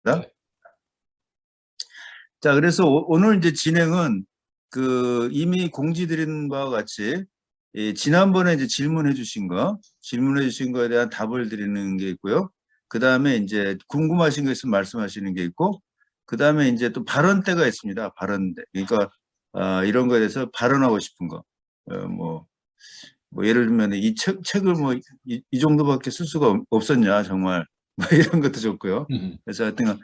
네. 자, 그래서 오늘 이제 진행은 이미 공지드린 바와 같이 지난번에 이제 질문해 주신 거에 대한 답을 드리는 게 있고요. 그 다음에 이제 궁금하신 거 있으면 말씀하시는 게 있고, 그 다음에 이제 또 발언 때가 있습니다. 발언 때. 그러니까 이런 거에 대해서 발언하고 싶은 거. 뭐 예를 들면 이 책을 뭐 이 정도밖에 쓸 수가 없었냐 정말 뭐 이런 것도 좋고요. 그래서 하여튼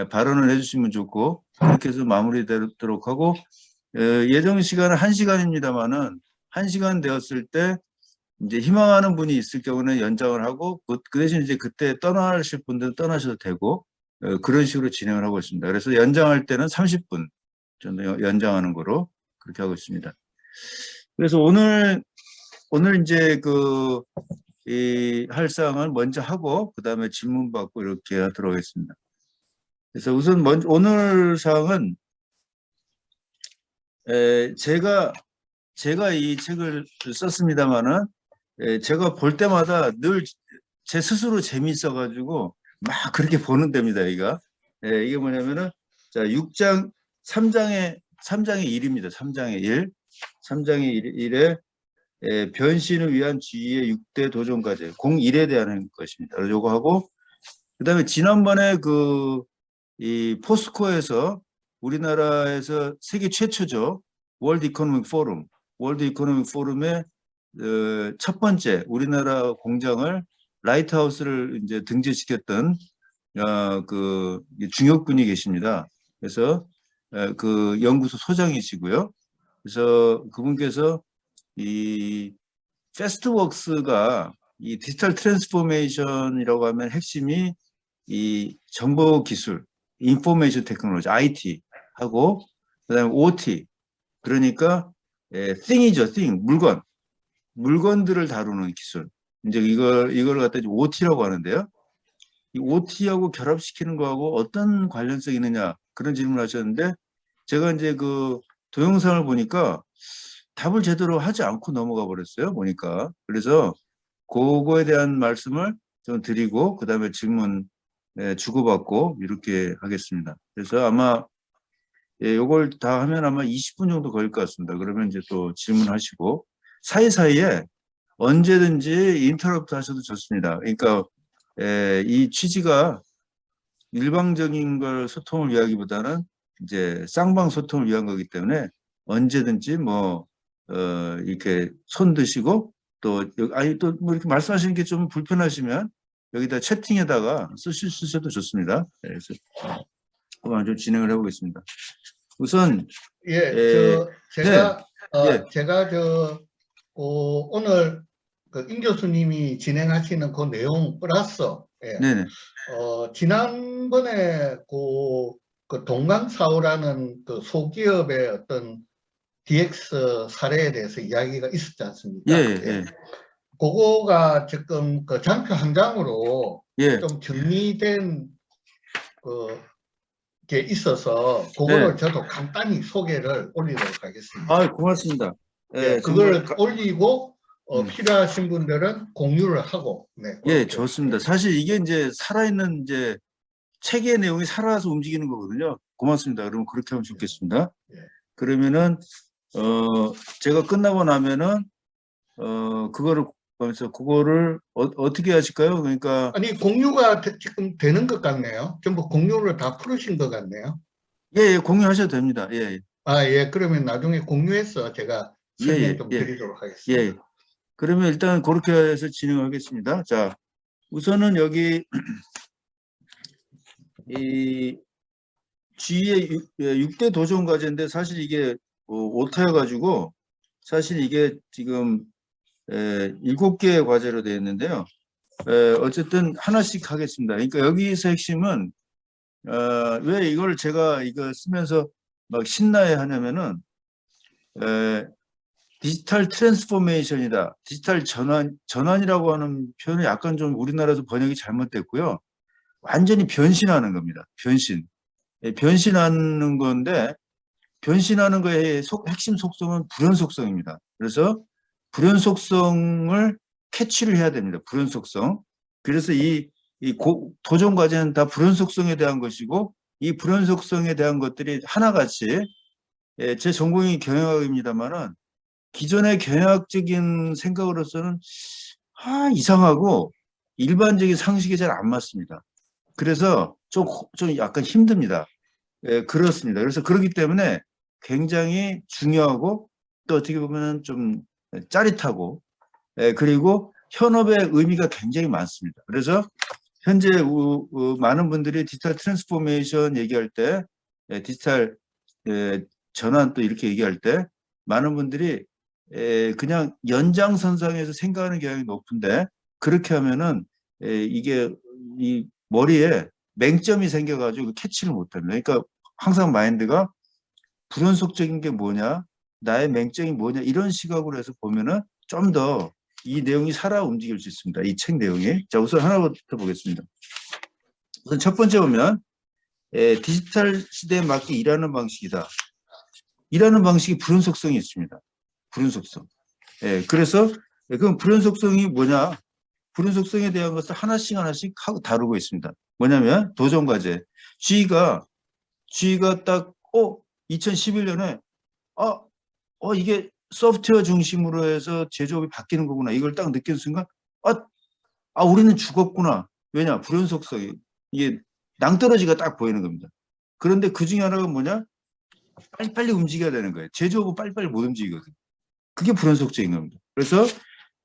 발언을 해주시면 좋고 그렇게 해서 마무리되도록 하고 예정 시간은 1시간입니다만은 1시간 되었을 때 이제 희망하는 분이 있을 경우는 연장을 하고 그 대신 이제 그때 떠나실 분들은 떠나셔도 되고 그런 식으로 진행을 하고 있습니다. 그래서 연장할 때는 30분 정도 연장하는 거로 그렇게 하고 있습니다. 그래서 오늘 이제 할 사항을 먼저 하고 그 다음에 질문 받고 이렇게 하도록 하겠습니다. 그래서 우선 오늘 사항은 제가 이 책을 썼습니다만은 제가 볼 때마다 늘 제 스스로 재미있어 가지고 막 그렇게 보는 데입니다. 이게 뭐냐면은 자 6장 3장의 1입니다. 3장의 1. 3장의 1에 변신을 위한 지위의 6대 도전 과제 01에 대한 것입니다. 요거 하고 그다음에 지난번에 이 포스코에서 우리나라에서 세계 최초죠. 월드 이코노믹 포럼의 첫 번째 우리나라 공장을 라이트하우스를 이제 등재시켰던 중역분이 계십니다. 그래서 그 연구소 소장이시고요. 그래서 그분께서 이 패스트웍스가 이 디지털 트랜스포메이션이라고 하면 핵심이 이 정보 기술, 인포메이션 테크놀로지, IT 하고 그다음에 OT 그러니까 thing이죠, thing 물건들을 다루는 기술. 이제 이걸 갖다 OT라고 하는데요. 이 OT하고 결합시키는 거하고 어떤 관련성이 있느냐 그런 질문을 하셨는데 제가 이제 그 동영상을 보니까 답을 제대로 하지 않고 넘어가 버렸어요. 보니까. 그래서 그거에 대한 말씀을 좀 드리고 그다음에 질문 주고받고 이렇게 하겠습니다. 그래서 아마 요걸 다 하면 아마 20분 정도 걸릴 것 같습니다. 그러면 이제 또 질문하시고 사이사이에 언제든지 인터럽트 하셔도 좋습니다. 그러니까 이 취지가 일방적인 걸 소통을 위하기보다는 이제 쌍방 소통을 위한 거기 때문에 언제든지 이렇게 손 드시고 또 뭐 이렇게 말씀하시는 게 좀 불편하시면 여기다 채팅에다가 쓰셔도 좋습니다. 그래서 한번 좀 진행을 해보겠습니다. 우선 오늘 임 교수님이 진행하시는 그 내용 플러스 지난번에 그 동강사오라는 그 소기업의 어떤 DX 사례에 대해서 이야기가 있었지 않습니까? 그거가 지금 그 장표 한 장으로 좀 정리된 게 있어서 그거를 저도 간단히 소개를 올리도록 하겠습니다. 아, 고맙습니다. 그걸 올리고 필요하신 분들은 공유를 하고. 좋습니다. 사실 이게 이제 살아있는 이제 책의 내용이 살아서 움직이는 거거든요. 고맙습니다. 그러면 그렇게 하면 좋겠습니다. 그러면은 제가 끝나고 나면은 그거를 어떻게 하실까요? 그러니까 아니 공유가 지금 되는 것 같네요. 전부 공유를 다 풀으신 것 같네요. 공유하셔도 됩니다. 그러면 나중에 공유해서 제가 설명 좀 드리도록 하겠습니다. 그러면 일단 그렇게 해서 진행하겠습니다. 자, 우선은 여기 이 G의 6대 도전 과제인데 사실 이게 오타여가지고 사실 이게 지금 7개의 과제로 되어 있는데요. 어쨌든 하나씩 하겠습니다. 그러니까 여기서 핵심은 왜 이걸 제가 이거 쓰면서 막 신나해 하냐면은 디지털 트랜스포메이션이다. 디지털 전환이라고 하는 표현이 약간 좀 우리나라에서 번역이 잘못됐고요. 완전히 변신하는 겁니다. 변신하는 건데 변신하는 거의 핵심 속성은 불연 속성입니다. 그래서 불연 속성을 캐치를 해야 됩니다. 불연 속성. 그래서 이 이 도전 과제는 다 불연속성에 대한 것이고 이 불연속성에 대한 것들이 하나같이 제 전공이 경영학입니다만은 기존의 경영학적인 생각으로서는 이상하고 일반적인 상식에 잘 안 맞습니다. 그래서 좀 약간 힘듭니다. 그렇습니다. 그래서 그렇기 때문에 굉장히 중요하고 또 어떻게 보면 좀 짜릿하고 그리고 현업의 의미가 굉장히 많습니다. 그래서 현재 많은 분들이 디지털 트랜스포메이션 얘기할 때 디지털 전환 또 이렇게 얘기할 때 많은 분들이 그냥 연장선상에서 생각하는 경향이 높은데 그렇게 하면은 이게 이 머리에 맹점이 생겨가지고 캐치를 못합니다. 그러니까 항상 마인드가 불연속적인 게 뭐냐, 나의 맹점이 뭐냐 이런 시각으로 해서 보면은 좀 더 이 내용이 살아 움직일 수 있습니다. 이 책 내용이. 자, 우선 하나부터 보겠습니다. 우선 첫 번째 보면 디지털 시대에 맞게 일하는 방식이다. 일하는 방식이 불연속성이 있습니다. 불연속성. 그래서 그럼 불연속성이 뭐냐? 불연속성에 대한 것을 하나씩 하고 다루고 있습니다. 뭐냐면 도전과제. G가 딱 2011년에 이게 소프트웨어 중심으로 해서 제조업이 바뀌는 거구나. 이걸 딱 느낀 순간 우리는 죽었구나. 왜냐? 불연속성이. 이게 낭떠러지가 딱 보이는 겁니다. 그런데 그 중에 하나가 뭐냐? 빨리빨리 움직여야 되는 거예요. 제조업은 빨리빨리 못 움직이거든요. 그게 불연속적인 겁니다. 그래서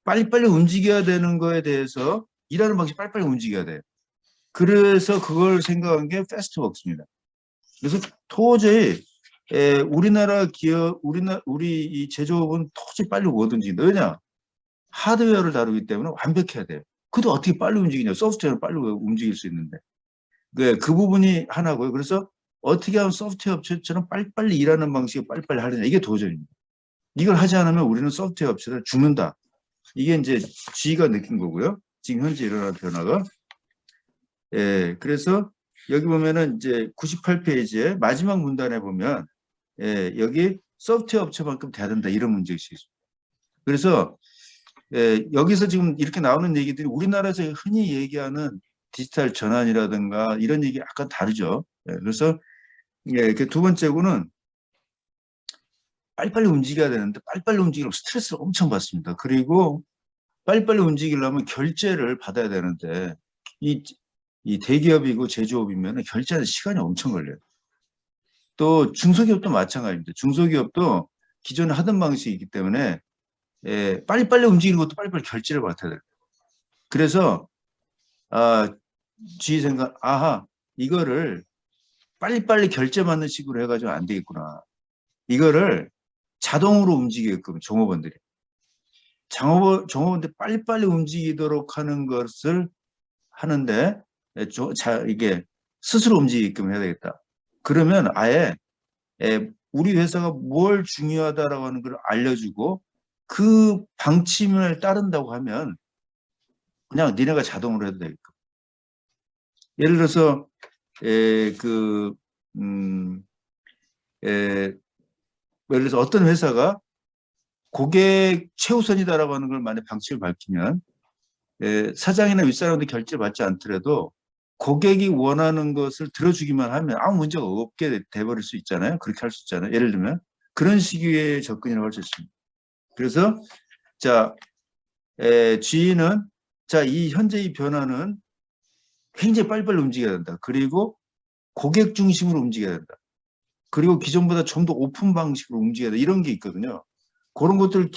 빨리빨리 움직여야 되는 거에 대해서 일하는 방식 빨리빨리 움직여야 돼요. 그래서 그걸 생각한 게 패스트웍스입니다. 그래서 도저히 우리나라 기업, 우리 이 제조업은 도저히 빨리 못 움직인다. 왜냐? 하드웨어를 다루기 때문에 완벽해야 돼요. 그래도 어떻게 빨리 움직이냐? 소프트웨어를 빨리 움직일 수 있는데. 그 부분이 하나고요. 그래서 어떻게 하면 소프트웨어 업체처럼 빨리빨리 일하는 방식을 빨리빨리 하느냐. 이게 도전입니다. 이걸 하지 않으면 우리는 소프트웨어 업체들 죽는다. 이게 이제 G가 느낀 거고요. 지금 현재 일어나는 변화가. 그래서 여기 보면은 이제 98페이지에 마지막 문단에 보면 여기 소프트웨어 업체만큼 돼야 된다. 이런 문제가 있습니다. 그래서 여기서 지금 이렇게 나오는 얘기들이 우리나라에서 흔히 얘기하는 디지털 전환이라든가 이런 얘기 약간 다르죠. 그래서 그 두 번째고는 빨리빨리 움직여야 되는데 빨리빨리 움직이려면 스트레스를 엄청 받습니다. 그리고 빨리빨리 움직이려면 결제를 받아야 되는데 이 대기업이고 제조업이면 결제하는 시간이 엄청 걸려요. 또 중소기업도 마찬가지입니다. 중소기업도 기존에 하던 방식이기 때문에 빨리빨리 움직이는 것도 빨리빨리 결제를 받아야 돼요. 그래서 G 생각, 이거를 빨리빨리 결제받는 식으로 해가지고 안 되겠구나. 이거를 자동으로 움직이게끔 종업원들이. 종업원들 빨리빨리 움직이도록 하는 것을 하는데 이게 스스로 움직이게끔 해야 되겠다. 그러면 아예 우리 회사가 뭘 중요하다라고 하는 걸 알려주고 그 방침을 따른다고 하면 그냥 니네가 자동으로 해도 되게끔. 예를 들어서 예를 들어서 어떤 회사가 고객 최우선이다라고 하는 걸 만약 방침을 밝히면 사장이나 윗사람한테 결제를 받지 않더라도 고객이 원하는 것을 들어주기만 하면 아무 문제가 없게 돼버릴 수 있잖아요. 그렇게 할 수 있잖아요. 예를 들면 그런 식의 접근이라고 할 수 있습니다. 그래서 자 G는 이 현재 이 변화는 굉장히 빨리빨리 움직여야 된다. 그리고 고객 중심으로 움직여야 된다. 그리고 기존보다 좀 더 오픈 방식으로 움직여야 된다. 이런 게 있거든요. 그런 것들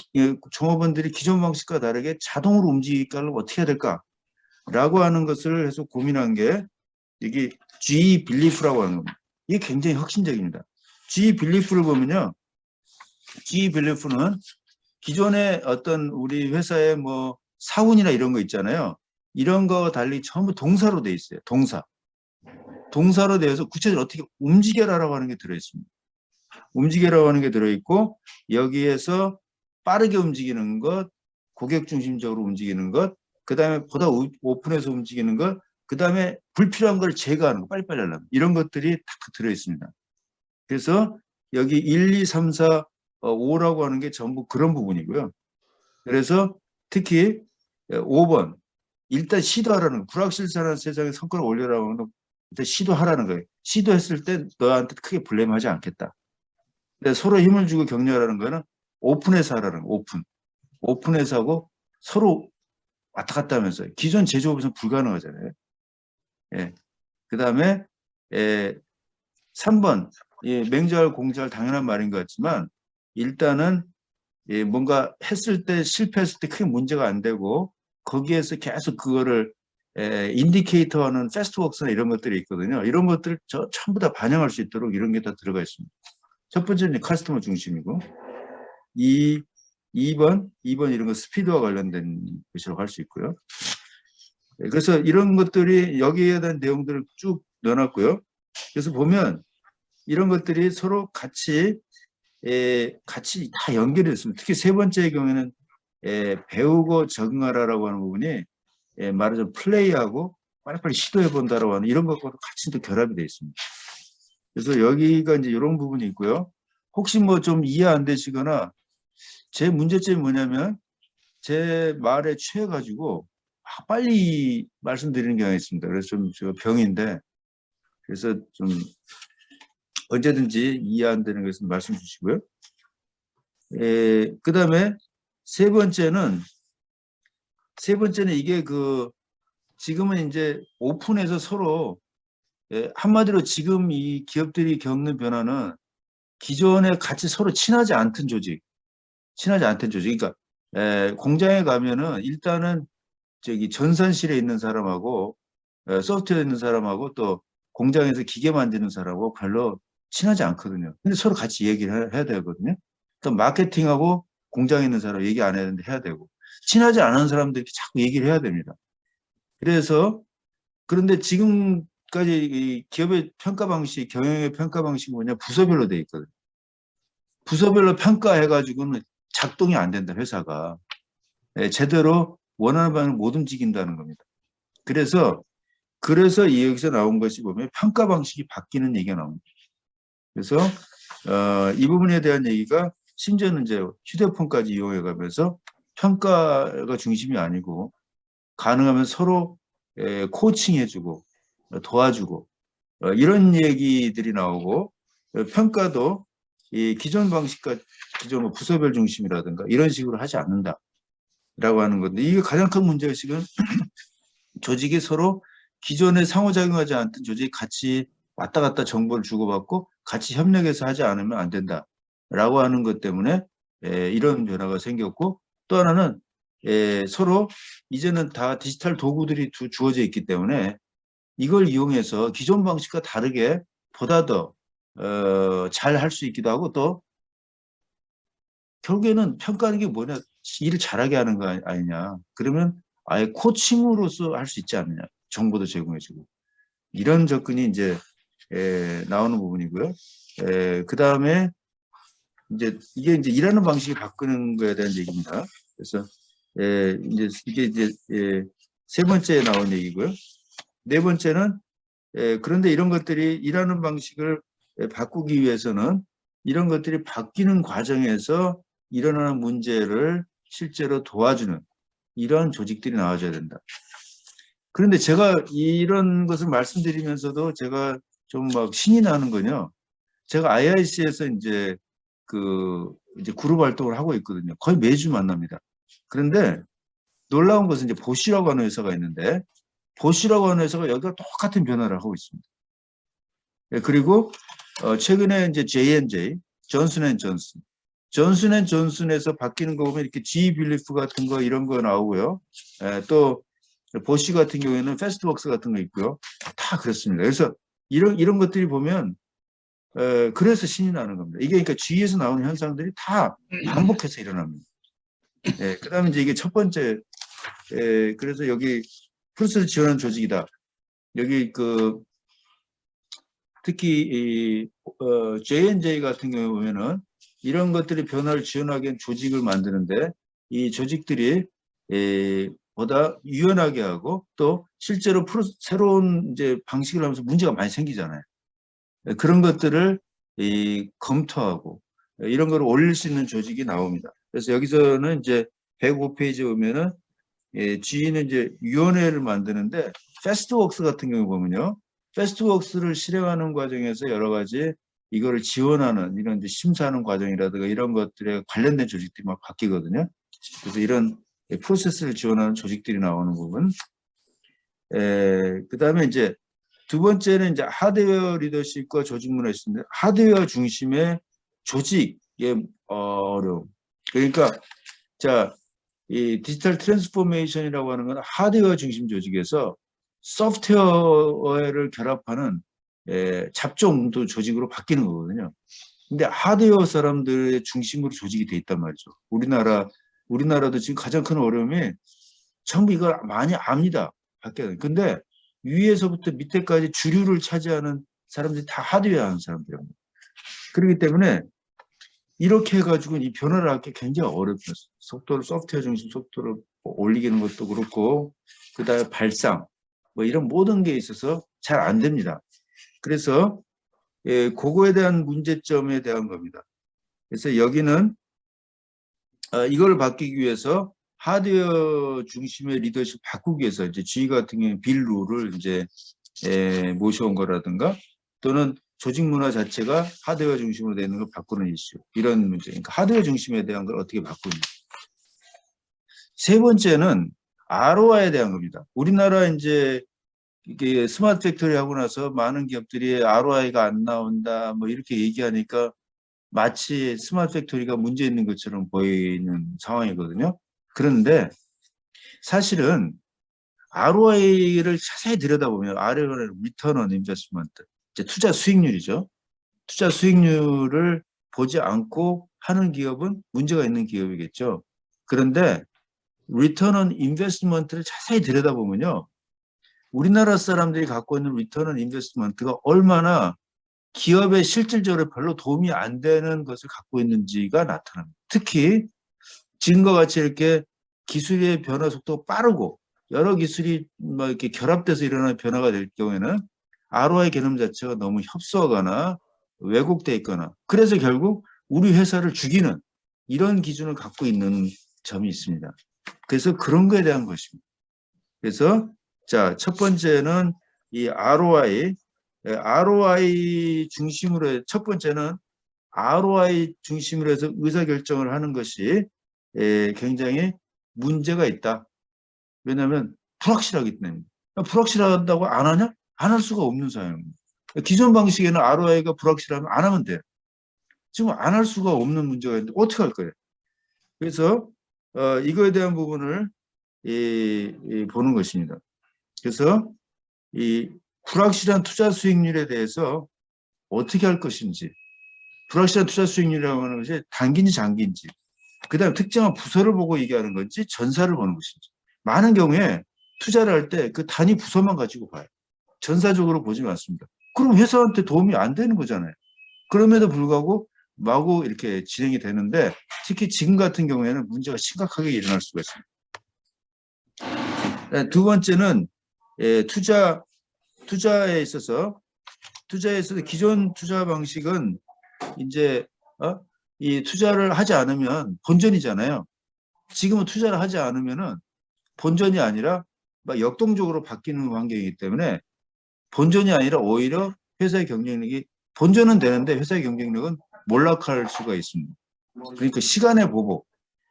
종업원들이 기존 방식과 다르게 자동으로 움직이기를 어떻게 해야 될까라고 하는 것을 해서 고민한 게 이게 G 빌리프라고 하는 겁니다. 이게 굉장히 혁신적입니다. G 빌리프를 보면요, G 빌리프는 기존의 어떤 우리 회사의 뭐 사훈이나 이런 거 있잖아요. 이런 거와 달리 전부 동사로 돼 있어요. 동사로 되어서 구체적으로 어떻게 움직여라라고 하는 게 들어있습니다. 움직여라고 하는 게 들어있고 여기에서 빠르게 움직이는 것, 고객 중심적으로 움직이는 것, 그 다음에 보다 오픈해서 움직이는 것, 그 다음에 불필요한 걸 제거하는 거, 빨리빨리 하려면 이런 것들이 다 들어있습니다. 그래서 여기 1, 2, 3, 4, 5라고 하는 게 전부 그런 부분이고요. 그래서 특히 5번 일단 시도하라는 거. 불확실성한 세상에 성과를 올려라고 하면 일단 시도하라는 거예요. 시도했을 때 너한테 크게 블레임하지 않겠다. 근데 서로 힘을 주고 격려하라는 거는 오픈해서 하라는 거. 오픈해서 하고 서로 왔다 갔다 하면서 기존 제조업에서는 불가능하잖아요. 예. 그다음에 3번 맹자할 공자할 당연한 말인 것 같지만 일단은 뭔가 했을 때 실패했을 때 크게 문제가 안 되고 거기에서 계속 그거를 인디케이터하는 패스트웍스나 이런 것들이 있거든요. 이런 것들을 전부 다 반영할 수 있도록 이런 게 다 들어가 있습니다. 첫 번째는 커스터머 중심이고 2번 이런 거 스피드와 관련된 것이라고 할 수 있고요. 그래서 이런 것들이 여기에 대한 내용들을 쭉 넣어놨고요. 그래서 보면 이런 것들이 서로 같이 다 연결이 됐습니다. 특히 세 번째의 경우에는 배우고 적응하라라고 하는 부분이 말하자면 플레이하고 빨리빨리 시도해 본다라고 하는 이런 것과 같이 또 결합이 되어 있습니다. 그래서 여기가 이제 이런 부분이 있고요. 혹시 뭐 좀 이해 안 되시거나 제 문제점이 뭐냐면 제 말에 취해가지고 빨리 말씀드리는 경향이 있습니다. 그래서 좀 제가 병인데 그래서 좀 언제든지 이해 안 되는 것은 말씀 주시고요. 그 다음에 세 번째는 이게 지금은 이제 오픈해서 서로 한마디로 지금 이 기업들이 겪는 변화는 기존에 같이 서로 친하지 않던 조직. 그러니까 공장에 가면은 일단은 저기 전산실에 있는 사람하고 소프트웨어에 있는 사람하고 또 공장에서 기계 만드는 사람하고 별로 친하지 않거든요. 근데 서로 같이 얘기를 해야 되거든요. 또 마케팅하고 공장에 있는 사람 얘기 안 해야 되는데 해야 되고 친하지 않은 사람들이 자꾸 얘기를 해야 됩니다. 그런데 지금까지 이 기업의 평가 방식, 경영의 평가 방식이 뭐냐 부서별로 돼 있거든요. 부서별로 평가해가지고는 작동이 안 된다 회사가. 제대로 원하는 방향을 못 움직인다는 겁니다. 그래서 여기서 나온 것이 보면 평가 방식이 바뀌는 얘기가 나옵니다. 그래서 이 부분에 대한 얘기가 심지어는 이제 휴대폰까지 이용해 가면서 평가가 중심이 아니고 가능하면 서로 코칭해주고 도와주고 이런 얘기들이 나오고 평가도 이 기존 방식과 기존 뭐 부서별 중심이라든가 이런 식으로 하지 않는다라고 하는 건데 이게 가장 큰 문제가 지금 조직이 서로 기존에 상호작용하지 않던 조직이 같이 왔다 갔다 정보를 주고받고 같이 협력해서 하지 않으면 안 된다라고 하는 것 때문에 이런 변화가 생겼고 또 하나는 서로 이제는 다 디지털 도구들이 주어져 있기 때문에 이걸 이용해서 기존 방식과 다르게 보다 더 잘 할 수 있기도 하고 또 결국에는 평가하는 게 뭐냐 일을 잘하게 하는 거 아니냐 그러면 아예 코칭으로서 할 수 있지 않느냐 정보도 제공해주고 이런 접근이 이제 나오는 부분이고요. 그 다음에 이게 이제 일하는 방식이 바꾸는 거에 대한 얘기입니다. 그래서 이게 세 번째에 나온 얘기고요. 네 번째는 그런데 이런 것들이 일하는 방식을 바꾸기 위해서는 이런 것들이 바뀌는 과정에서 일어나는 문제를 실제로 도와주는 이런 조직들이 나와줘야 된다. 그런데 제가 이런 것을 말씀드리면서도 제가 좀 막 신이 나는 건요. 제가 IIC에서 이제 이제 그룹 활동을 하고 있거든요. 거의 매주 만납니다. 그런데 놀라운 것은 이제 보쉬라고 하는 회사가 있는데 보쉬라고 하는 회사가 여기가 똑같은 변화를 하고 있습니다. 그리고 최근에 이제 J&J, 존슨앤존슨에서 바뀌는 거 보면 이렇게 G 빌리프 같은 거 이런 거 나오고요. 또 보쉬 같은 경우에는 패스트웍스 같은 거 있고요. 다 그렇습니다. 그래서 이런 것들이 보면 그래서 신이 나는 겁니다. 이게 그러니까 G에서 나오는 현상들이 다 반복해서 일어납니다. 그다음에 이제 이게 첫 번째 그래서 여기 프로세스 지원하는 조직이다. 여기 특히 J&J 같은 경우에 보면은 이런 것들이 변화를 지원하기 위한 조직을 만드는데 이 조직들이 보다 유연하게 하고 또 실제로 새로운 이제 방식을 하면서 문제가 많이 생기잖아요. 그런 것들을 검토하고 이런 걸 올릴 수 있는 조직이 나옵니다. 그래서 여기서는 이제 105페이지에 보면은 GE는 이제 위원회를 만드는데 패스트웍스 같은 경우 보면요. 패스트웍스를 실행하는 과정에서 여러 가지 이거를 지원하는 이런 이제 심사하는 과정이라든가 이런 것들에 관련된 조직들이 막 바뀌거든요. 그래서 이런 프로세스를 지원하는 조직들이 나오는 부분. 그다음에 이제 두 번째는 이제 하드웨어 리더십과 조직 문화가 있습니다. 하드웨어 중심의 조직의 어려움. 그러니까 자, 이 디지털 트랜스포메이션이라고 하는 건 하드웨어 중심 조직에서 소프트웨어를 결합하는 잡종도 조직으로 바뀌는 거거든요. 근데 하드웨어 사람들의 중심으로 조직이 돼 있단 말이죠. 우리나라도 지금 가장 큰 어려움이 전부 이걸 많이 압니다. 바뀌어요. 근데 위에서부터 밑에까지 주류를 차지하는 사람들이 다 하드웨어 하는 사람들입니다. 그렇기 때문에 이렇게 해가지고 이 변화를 하기 굉장히 어렵죠. 속도를 소프트웨어 중심 속도를 올리기는 것도 그렇고 그다음에 발상 뭐 이런 모든 게 있어서 잘 안 됩니다. 그래서 그거에 대한 문제점에 대한 겁니다. 그래서 여기는 이걸 바뀌기 위해서 하드웨어 중심의 리더십 바꾸기 위해서 이제 G 같은 경우는 빌 룰을 이제 모셔온 거라든가 또는 조직 문화 자체가 하드웨어 중심으로 되는 걸 바꾸는 이슈 이런 문제. 그러니까 하드웨어 중심에 대한 걸 어떻게 바꾸냐. 세 번째는 ROI에 대한 겁니다. 우리나라 이제 이게 스마트 팩토리 하고 나서 많은 기업들이 ROI가 안 나온다 뭐 이렇게 얘기하니까 마치 스마트 팩토리가 문제 있는 것처럼 보이는 상황이거든요. 그런데 사실은 ROI를 자세히 들여다보면 ROI는 리턴 온 인베스트먼트, 투자 수익률이죠. 투자 수익률을 보지 않고 하는 기업은 문제가 있는 기업이겠죠. 그런데 리턴 온 인베스트먼트를 자세히 들여다보면요. 우리나라 사람들이 갖고 있는 리턴 온 인베스트먼트가 얼마나 기업에 실질적으로 별로 도움이 안 되는 것을 갖고 있는지가 나타납니다. 특히 지금과 같이 이렇게 기술의 변화 속도가 빠르고 여러 기술이 막 이렇게 결합돼서 일어나는 변화가 될 경우에는 ROI 개념 자체가 너무 협소하거나 왜곡돼 있거나 그래서 결국 우리 회사를 죽이는 이런 기준을 갖고 있는 점이 있습니다. 그래서 그런 거에 대한 것입니다. 그래서 자, 첫 번째는 이 ROI 중심으로 첫 번째는 ROI 중심으로 해서 의사결정을 하는 것이 굉장히 문제가 있다. 왜냐하면 불확실하기 때문에. 불확실하다고 안 하냐? 안 할 수가 없는 상황입니다. 기존 방식에는 ROI가 불확실하면 안 하면 돼요. 지금 안 할 수가 없는 문제가 있는데 어떻게 할 거예요? 그래서 이거에 대한 부분을 보는 것입니다. 그래서 이 불확실한 투자 수익률에 대해서 어떻게 할 것인지 불확실한 투자 수익률이라고 하는 것이 단기인지 장기인지 그 다음에 특정한 부서를 보고 얘기하는 건지 전사를 보는 것인지 많은 경우에 투자를 할 때 그 단위 부서만 가지고 봐요. 전사적으로 보지 않습니다. 그럼 회사한테 도움이 안 되는 거잖아요. 그럼에도 불구하고 마구 이렇게 진행이 되는데 특히 지금 같은 경우에는 문제가 심각하게 일어날 수가 있습니다. 두 번째는 투자에 있어서 기존 투자 방식은 이제 이 투자를 하지 않으면 본전이잖아요. 지금은 투자를 하지 않으면은 본전이 아니라 막 역동적으로 바뀌는 환경이기 때문에 본전이 아니라 오히려 회사의 경쟁력이 본전은 되는데 회사의 경쟁력은 몰락할 수가 있습니다. 그러니까 시간의 보복.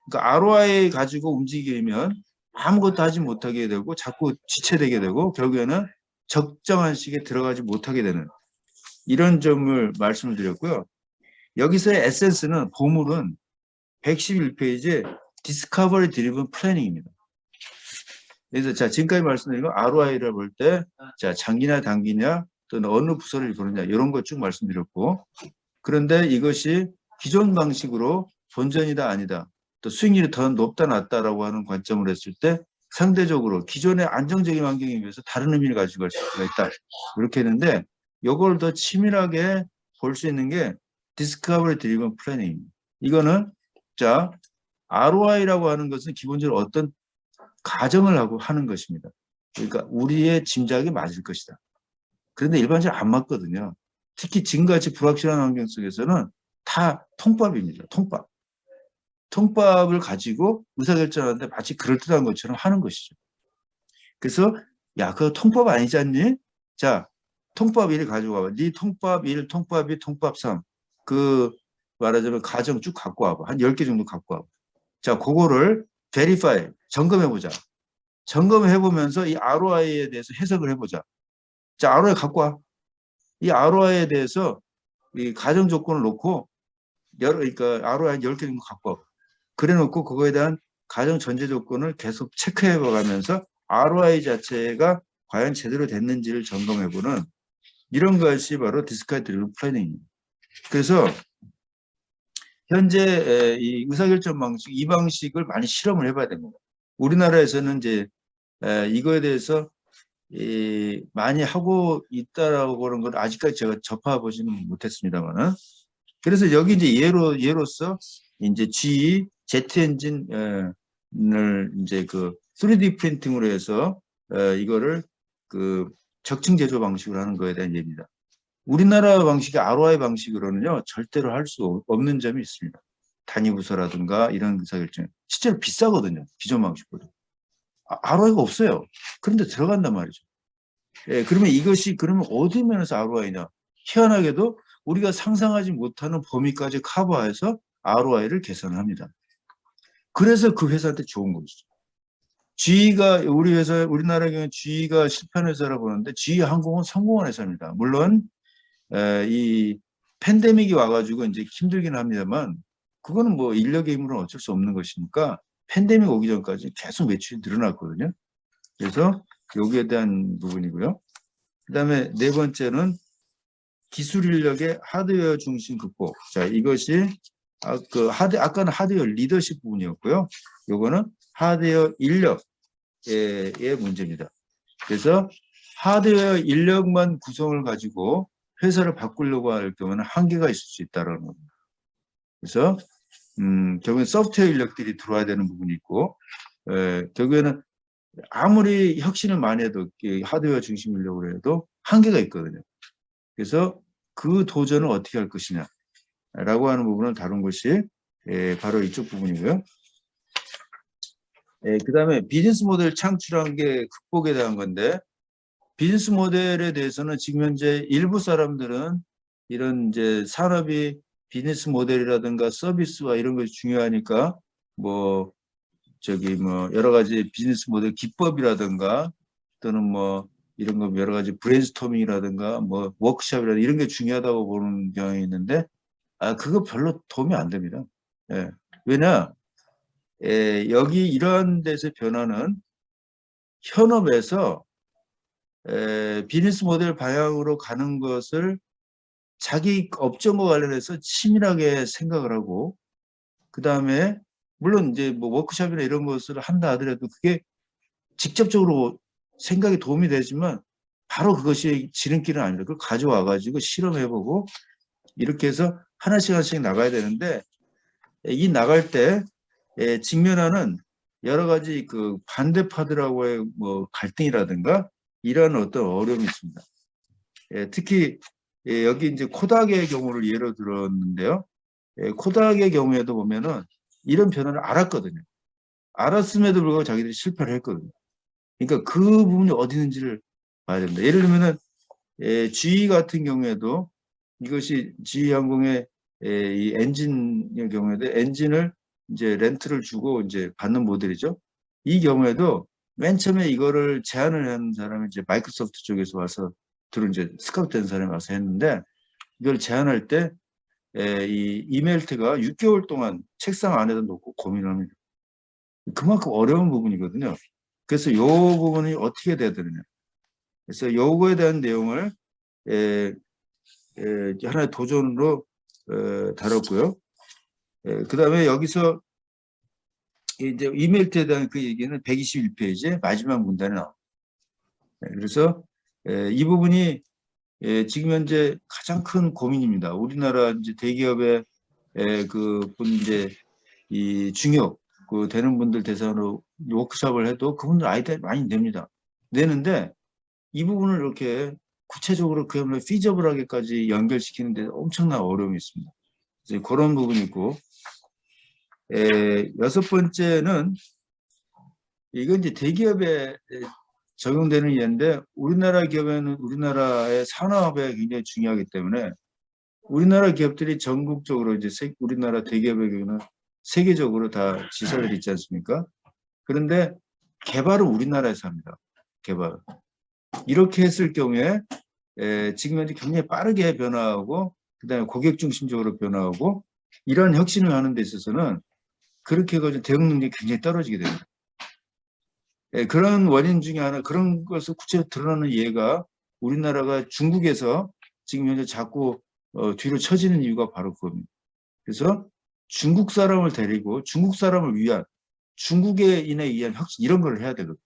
그러니까 ROI 가지고 움직이면 아무것도 하지 못하게 되고 자꾸 지체되게 되고 결국에는 적정한 시기에 들어가지 못하게 되는 이런 점을 말씀을 드렸고요. 여기서의 에센스는 보물은 111페이지에 디스커버리 드리븐 플래닝입니다. 그래서 자 지금까지 말씀드린 거 ROI를 볼 때 자 장기냐 단기냐 또는 어느 부서를 보느냐 이런 것 쭉 말씀드렸고 그런데 이것이 기존 방식으로 본전이다 아니다 또 수익률이 더 높다 낮다라고 하는 관점을 했을 때 상대적으로 기존의 안정적인 환경에 비해서 다른 의미를 가지고 갈 수가 있다 이렇게 했는데 이걸 더 치밀하게 볼 수 있는 게 디스커버리 드리븐 플래닝입니다. 이거는 자 ROI라고 하는 것은 기본적으로 어떤 가정을 하고 하는 것입니다. 그러니까 우리의 짐작이 맞을 것이다. 그런데 일반적으로 안 맞거든요. 특히 지금같이 불확실한 환경 속에서는 다 통밥입니다. 통밥. 통밥을 가지고 의사결정하는데 마치 그럴듯한 것처럼 하는 것이죠. 그래서 야, 그거 통밥 아니지 않니? 자, 통밥 1 가지고 와봐. 네 통밥 1, 통밥 2, 통밥 3. 그 말하자면 가정 쭉 갖고 와봐. 한 10개 정도 갖고 와봐. 자, 그거를 verify, 점검해보자. 점검해보면서 이 ROI에 대해서 해석을 해보자. 자, ROI 갖고 와. 이 ROI에 대해서 이 가정 조건을 놓고 그러니까 ROI 10개 정도 갖고 와. 그래 놓고 그거에 대한 가정 전제 조건을 계속 체크해 가면서 ROI 자체가 과연 제대로 됐는지를 점검해보는 이런 것이 바로 디스카이트 드리븐 플래닝입니다. 그래서 현재 이 의사결정 방식, 이 방식을 많이 실험을 해봐야 됩니다. 우리나라에서는 이제 이거에 대해서 많이 하고 있다라고 그런 걸 아직까지 제가 접해보지는 못했습니다만은. 그래서 여기 이제 예로서 이제 GE 제트 엔진을 이제 그 3D 프린팅으로 해서 이거를 그 적층 제조 방식으로 하는 거에 대한 얘기입니다. 우리나라 방식의 ROI 방식으로는요 절대로 할 수 없는 점이 있습니다. 단위 부서라든가 이런 의사결정 실제로 비싸거든요. 기존 방식보다. ROI가 없어요. 그런데 들어간단 말이죠. 예, 그러면 이것이 그러면 어디 면에서 ROI냐? 희한하게도 우리가 상상하지 못하는 범위까지 커버해서 ROI를 계산을 합니다. 그래서 그 회사한테 좋은 것이죠. GE가 우리나라의 경우 GE가 실패한 회사라고 보는데 GE 항공은 성공한 회사입니다. 물론 이 팬데믹이 와가지고 이제 힘들긴 합니다만 그거는 뭐 인력의 힘으로는 어쩔 수 없는 것이니까 팬데믹 오기 전까지 계속 매출이 늘어났거든요. 그래서 여기에 대한 부분이고요. 그다음에 네 번째는 기술 인력의 하드웨어 중심 극복. 자, 이것이 아까는 하드웨어 리더십 부분이었고요. 요거는 하드웨어 인력의 문제입니다. 그래서 하드웨어 인력만 구성을 가지고 회사를 바꾸려고 할 경우는 한계가 있을 수 있다는 겁니다. 그래서 결국엔 소프트웨어 인력들이 들어와야 되는 부분이 있고 결국에는 아무리 혁신을 많이 해도 하드웨어 중심 인력으로 해도 한계가 있거든요. 그래서 그 도전을 어떻게 할 것이냐라고 하는 부분을 다룬 것이 바로 이쪽 부분이고요. 그 다음에 비즈니스 모델 창출한 게 극복에 대한 건데 비즈니스 모델에 대해서는 지금 현재 일부 사람들은 이런 이제 산업이 비즈니스 모델이라든가 서비스와 이런 것이 중요하니까 뭐 여러 가지 비즈니스 모델 기법이라든가 또는 뭐 이런 거 여러 가지 브레인스토밍이라든가 뭐 워크숍이라든가 이런 게 중요하다고 보는 경향이 있는데 그거 별로 도움이 안 됩니다. 예. 왜냐 여기 이러한 데서 변화는 현업에서 비즈니스 모델 방향으로 가는 것을 자기 업종과 관련해서 치밀하게 생각을 하고 그 다음에 물론 이제 뭐 워크숍이나 이런 것을 한다 하더라도 그게 직접적으로 생각에 도움이 되지만 바로 그것이 지름길은 아닙니다. 그걸 가져와 가지고 실험해보고 이렇게 해서 하나씩 나가야 되는데 이 나갈 때 직면하는 여러 가지 그 반대파들하고의 뭐 갈등이라든가 이런 어떤 어려움이 있습니다. 특히 여기 이제 코닥의 경우를 예로 들었는데요. 코닥의 경우에도 보면은 이런 변화를 알았거든요. 알았음에도 불구하고 자기들이 실패를 했거든요. 그러니까 그 부분이 어디 있는지를 봐야 됩니다. 예를 들면은 GE 같은 경우에도 이것이 GE 항공의 이 엔진의 경우에도 엔진을 이제 렌트를 주고 이제 받는 모델이죠. 이 경우에도 맨 처음에 이거를 제안을 한 사람이 이제 마이크로소프트 쪽에서 와서 이제 스카우트 된 사람이 와서 했는데 이걸 제안할 때 이 이메일트가 6개월 동안 책상 안에다 놓고 고민을 합니다. 그만큼 어려운 부분이거든요. 그래서 이 부분이 어떻게 돼야 되느냐. 그래서 요거에 대한 내용을 하나의 도전으로 다뤘고요. 그 다음에 여기서 이제 이메일트에 대한 그 얘기는 121페이지의 마지막 문단에 나옵니다. 그래서 이 부분이 지금 현재 가장 큰 고민입니다. 우리나라 이제 대기업의 이제 이 중역 되는 분들 대상으로 워크숍을 해도 그분들 아이디어 많이 냅니다. 내는데 이 부분을 이렇게 구체적으로 그야말로 피저블하게까지 연결시키는 데 엄청난 어려움이 있습니다. 이제 그런 부분이 있고 여섯 번째는 이건 이제 대기업에 적용되는 예인데 우리나라 기업에는 우리나라의 산업에 굉장히 중요하기 때문에 우리나라 기업들이 전국적으로 이제 우리나라 대기업의 경우는 세계적으로 다 지사들이 있지 않습니까? 그런데 개발은 우리나라에서 합니다. 개발. 이렇게 했을 경우에 지금 현재 굉장히 빠르게 변화하고 그다음에 고객 중심적으로 변화하고 이런 혁신을 하는 데 있어서는 그렇게 해가지고 대응 능력이 굉장히 떨어지게 됩니다. 그런 원인 중에 하나, 그런 것을 구체적으로 드러나는 예가 우리나라가 중국에서 지금 현재 자꾸 뒤로 처지는 이유가 바로 그겁니다. 그래서 중국 사람을 데리고 중국 사람을 위한 중국인에 의한 혁신 이런 걸 해야 되거든요.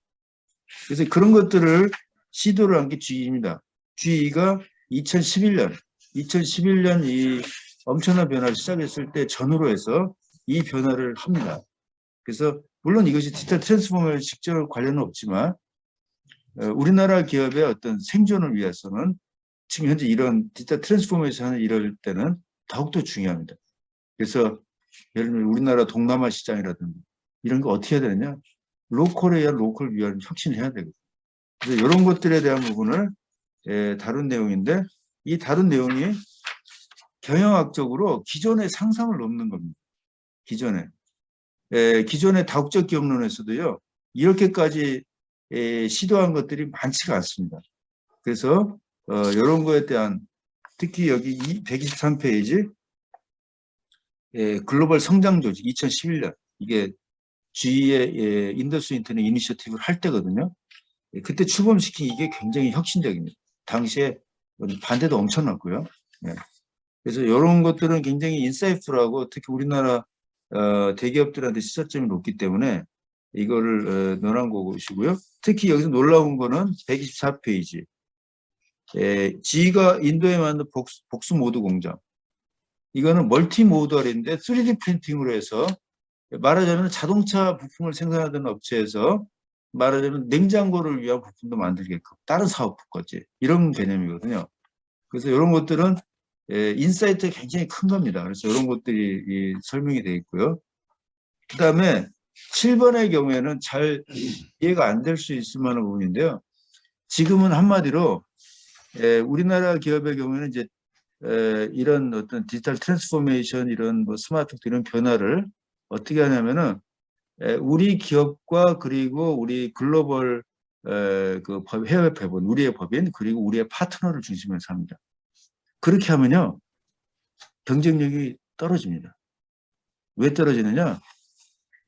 그래서 그런 것들을 시도를 한 게 GE입니다. GE가 2011년 이 엄청난 변화를 시작했을 때 전후로 해서 이 변화를 합니다. 그래서 물론 이것이 디지털 트랜스포머에 직접 관련은 없지만 우리나라 기업의 어떤 생존을 위해서는 지금 현재 이런 디지털 트랜스포머에서 하는 이럴 때는 더욱더 중요합니다. 그래서 예를 들면 우리나라 동남아 시장이라든지 이런 거 어떻게 해야 되느냐? 로컬에 의한 로컬 위한 혁신을 해야 되거든요. 그래서 이런 것들에 대한 부분을 다룬 내용인데 이 다룬 내용이 경영학적으로 기존의 상상을 넘는 겁니다. 기존의 다국적 기업론에서도요. 이렇게까지 시도한 것들이 많지가 않습니다. 그래서 이런 거에 대한 특히 여기 123페이지 글로벌 성장 조직 2011년 이게 GE의 인더스트리 인터넷 이니셔티브를 할 때거든요. 그때 출범시킨 이게 굉장히 혁신적입니다. 당시에 반대도 엄청났고요. 그래서 이런 것들은 굉장히 인사이트풀하고 특히 우리나라 대기업들한테 시사점이 높기 때문에 이거를 넣어놓은 것이고요. 특히 여기서 놀라운 거는 124페이지. GE가 인도에 만든 복수 모드 공장. 이거는 멀티 모드얼인데 3D 프린팅으로 해서 말하자면 자동차 부품을 생산하던 업체에서 말하자면 냉장고를 위한 부품도 만들게끔 다른 사업까지 이런 개념이거든요. 그래서 이런 것들은 인사이트가 굉장히 큰 겁니다. 그래서 이런 것들이 설명이 되어 있고요. 그 다음에 7번의 경우에는 잘 이해가 안 될 수 있을 만한 부분인데요. 지금은 한마디로 우리나라 기업의 경우에는 이제 이런 어떤 디지털 트랜스포메이션 이런 뭐 스마트 이런 변화를 어떻게 하냐면은 우리 기업과 그리고 우리 글로벌 그 해외 법인, 우리의 법인 그리고 우리의 파트너를 중심으로 합니다. 그렇게 하면요 경쟁력이 떨어집니다. 왜 떨어지느냐?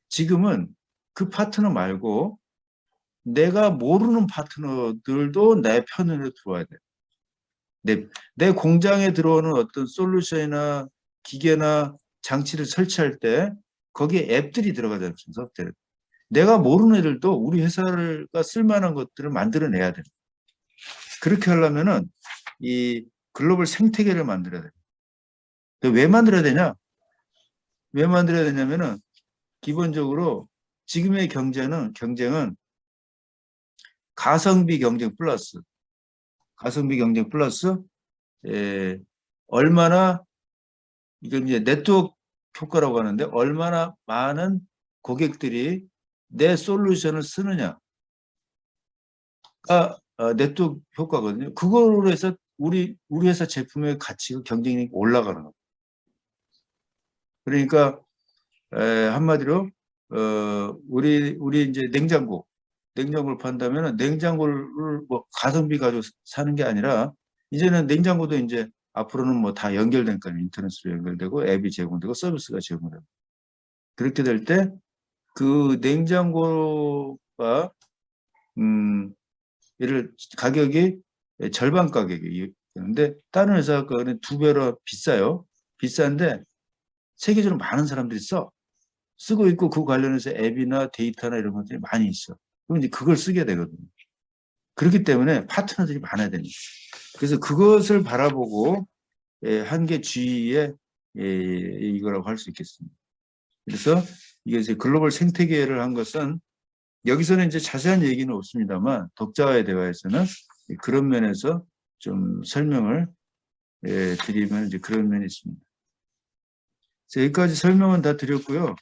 지금은 그 파트너 말고 내가 모르는 파트너들도 내 편으로 들어와야 돼. 내 공장에 들어오는 어떤 솔루션이나 기계나 장치를 설치할 때 거기에 앱들이 들어가지 않습니까? 내가 모르는 애들도 우리 회사가 쓸만한 것들을 만들어내야 돼. 그렇게 하려면은 이 글로벌 생태계를 만들어야 돼. 왜 만들어야 되냐? 왜 만들어야 되냐면은 기본적으로 지금의 경쟁은 가성비 경쟁 플러스 얼마나 이건 이제 네트워크 효과라고 하는데 얼마나 많은 고객들이 내 솔루션을 쓰느냐가 네트워크 효과거든요. 그걸로 해서 우리 회사 제품의 가치가 경쟁력이 올라가는 거예요. 그러니까 한마디로 우리 이제 냉장고를 판다면 냉장고를 뭐 가성비 가지고 사는 게 아니라 이제는 냉장고도 이제 앞으로는 뭐 다 연결된 거예요. 인터넷으로 연결되고 앱이 제공되고 서비스가 제공되고 그렇게 될 때 그 냉장고가 가격이 절반 가격이 그런데 다른 회사 거는 2배로 비싸요. 비싼데 세계적으로 많은 사람들이 쓰고 있고 그 관련해서 앱이나 데이터나 이런 것들이 많이 있어. 그럼 이제 그걸 쓰게 되거든요. 그렇기 때문에 파트너들이 많아야 됩니다. 그래서 그것을 바라보고 한 게 GE의 이거라고 할 수 있겠습니다. 그래서 이게 이제 글로벌 생태계를 한 것은 여기서는 이제 자세한 얘기는 없습니다만 독자와의 대화에서는 그런 면에서 좀 설명을 드리면 이제 그런 면이 있습니다. 여기까지 설명은 다 드렸고요.